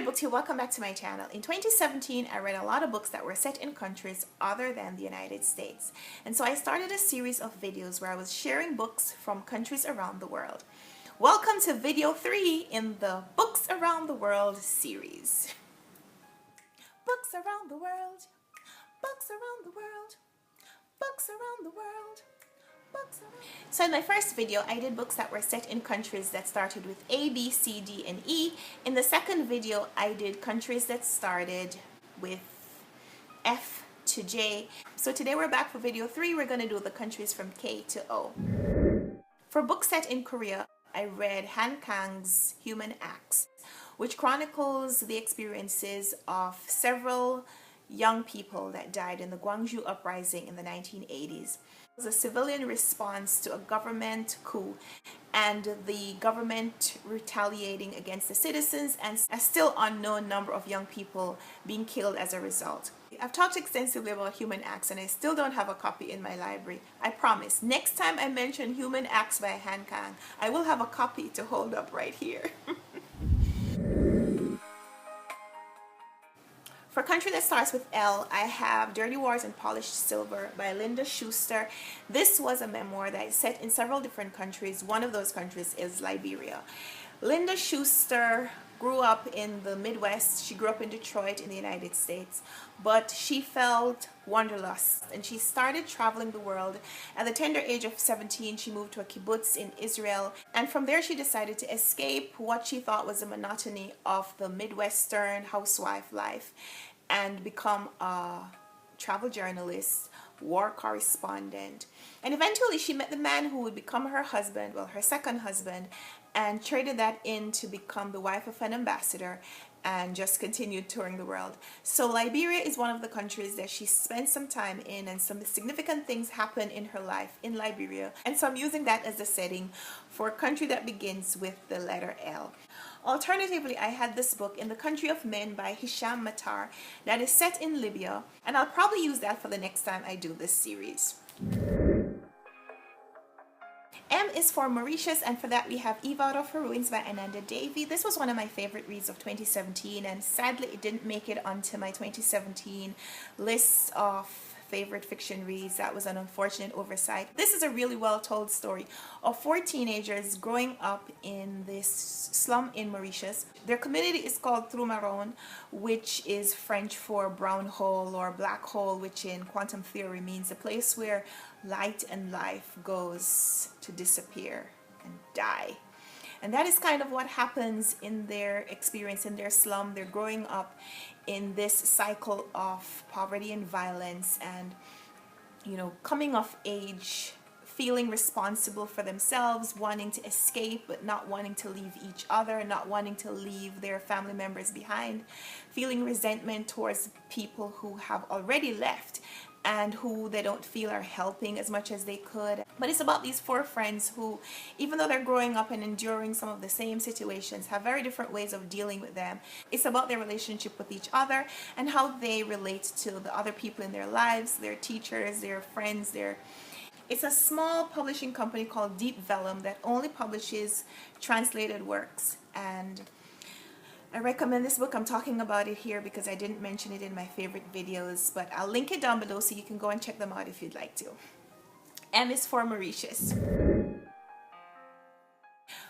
there, booktube, welcome back to my channel. In 2017, I read a lot of books that were set in countries other than the United States. And so I started a series of videos where I was sharing books from countries around the world. Welcome to video 3 in the Books Around the World series. Books around the world, books around the world, books around the world. So in my first video, I did books that were set in countries that started with A, B, C, D, and E. In the second video, I did countries that started with F to J. So today we're back for video 3. We're going to do the countries from K to O. For books set in Korea, I read Kang's Human Acts, which chronicles the experiences of several young people that died in the Gwangju uprising in the 1980s. It was a civilian response to a government coup and the government retaliating against the citizens, and a still unknown number of young people being killed as a result. I've talked extensively about Human Acts and I still don't have a copy in my library. I promise, next time I mention Human Acts by Kang, I will have a copy to hold up right here. For a country that starts with L, I have Dirty Wars and Polished Silver by Lynda Schuster. This was a memoir that is set in several different countries. One of those countries is Liberia. Lynda Schuster grew up in the Midwest. She grew up in Detroit in the United States, but she felt wanderlust and she started traveling the world. At the tender age of 17, she moved to a kibbutz in Israel, and from there she decided to escape what she thought was the monotony of the Midwestern housewife life and become a travel journalist, war correspondent. And eventually she met the man who would become her husband, well, her second husband, and traded that in to become the wife of an ambassador and just continued touring the world. So Liberia is one of the countries that she spent some time in, and some significant things happen in her life in Liberia. And so I'm using that as a setting for a country that begins with the letter L. Alternatively, I had this book, In the Country of Men by Hisham Matar, that is set in Libya, and I'll probably use that for the next time I do this series. M is for Mauritius, and for that we have Eve Out of Her Ruins by Ananda Devi. This was one of my favorite reads of 2017, and sadly it didn't make it onto my 2017 list of favorite fiction reads. That was an unfortunate oversight. This is a really well told story of 4 teenagers growing up in this slum in Mauritius. Their community is called Trumaron, which is French for brown hole or black hole, which in quantum theory means a place where light and life goes to disappear and die. And that is kind of what happens in their experience in their slum. They're growing up in this cycle of poverty and violence, and coming of age, feeling responsible for themselves, wanting to escape but not wanting to leave each other, not wanting to leave their family members behind, feeling resentment towards people who have already left and who they don't feel are helping as much as they could. But it's about these 4 friends who, even though they're growing up and enduring some of the same situations, have very different ways of dealing with them. It's about their relationship with each other and how they relate to the other people in their lives, their teachers, their friends. It's a small publishing company called Deep Vellum that only publishes translated works, and I recommend this book. I'm talking about it here because I didn't mention it in my favorite videos, but I'll link it down below so you can go and check them out if you'd like to. M is for Mauritius.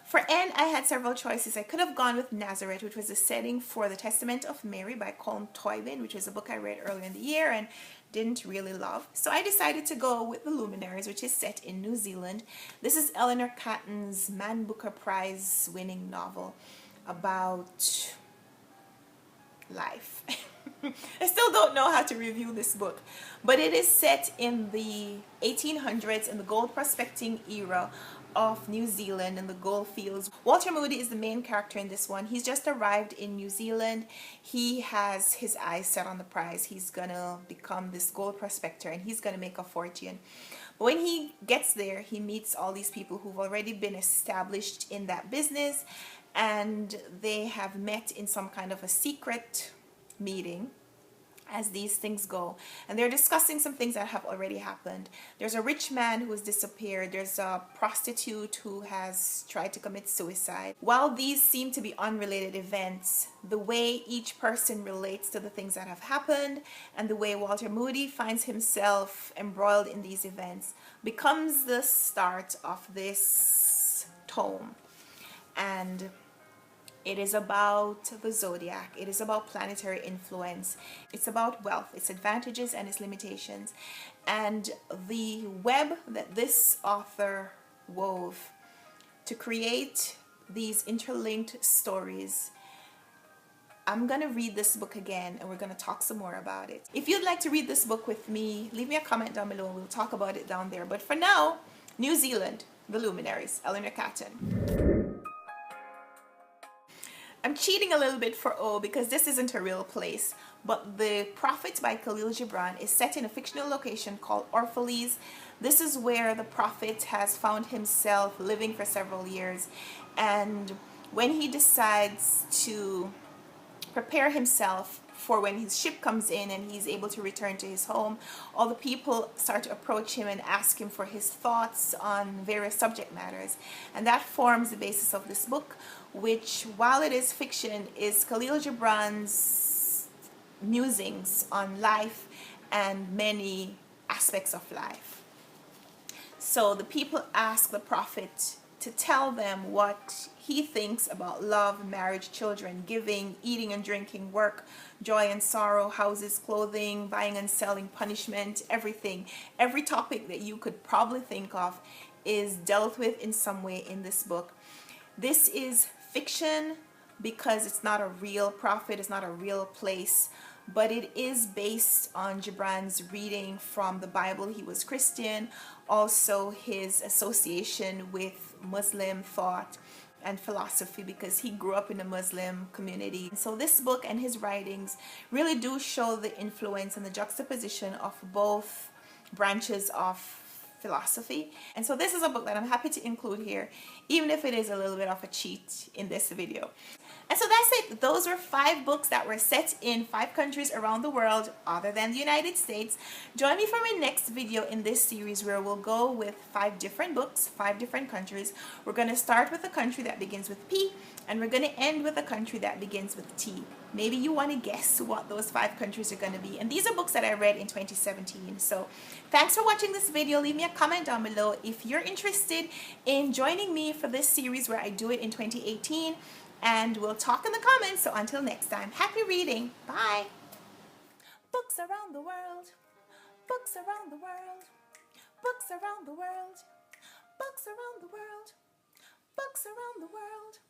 For N, I had several choices. I could have gone with Nazareth, which was the setting for The Testament of Mary by Colm Toibin, which was a book I read earlier in the year and didn't really love. So I decided to go with The Luminaries, which is set in New Zealand. This is Eleanor Catton's Man Booker Prize winning novel about life. I still don't know how to review this book, but it is set in the 1800s in the gold prospecting era of New Zealand in the gold fields. Walter Moody is the main character in this one. He's just arrived in New Zealand. He has his eyes set on the prize. He's gonna become this gold prospector and he's gonna make a fortune. But when he gets there, he meets all these people who've already been established in that business, and they have met in some kind of a secret meeting, as these things go. And they're discussing some things that have already happened. There's a rich man who has disappeared. There's a prostitute who has tried to commit suicide. While these seem to be unrelated events, the way each person relates to the things that have happened and the way Walter Moody finds himself embroiled in these events becomes the start of this tome. And it is about the zodiac. It is about planetary influence. It's about wealth, its advantages and its limitations. And the web that this author wove to create these interlinked stories. I'm going to read this book again and we're going to talk some more about it. If you'd like to read this book with me, leave me a comment down below and we'll talk about it down there. But for now, New Zealand, The Luminaries, Eleanor Catton. I'm cheating a little bit for O because this isn't a real place, but The Prophet by Khalil Gibran is set in a fictional location called Orphalese. This is where the prophet has found himself living for several years, and when he decides to prepare himself for when his ship comes in and he's able to return to his home, all the people start to approach him and ask him for his thoughts on various subject matters. And that forms the basis of this book, which, while it is fiction, is Khalil Gibran's musings on life and many aspects of life. So the people ask the prophet to tell them what he thinks about love, marriage, children, giving, eating and drinking, work, joy and sorrow, houses, clothing, buying and selling, punishment, everything. Every topic that you could probably think of is dealt with in some way in this book. This is fiction because it's not a real prophet, it's not a real place, but it is based on Gibran's reading from the Bible. He was Christian, also his association with Muslim thought and philosophy because he grew up in a Muslim community. So this book and his writings really do show the influence and the juxtaposition of both branches of philosophy. And so this is a book that I'm happy to include here, even if it is a little bit of a cheat in this video. And so that's it. Those were 5 books that were set in 5 countries around the world other than the United States. Join me for my next video in this series where we'll go with 5 different books, 5 different countries. We're going to start with a country that begins with P, and we're going to end with a country that begins with T. Maybe you want to guess what those 5 countries are going to be. And these are books that I read in 2017. So thanks for watching this video. Leave me a comment down below if you're interested in joining me for this series where I do it in 2018. And we'll talk in the comments. So until next time, happy reading. Bye. Books around the world. Books around the world. Books around the world. Books around the world. Books around the world.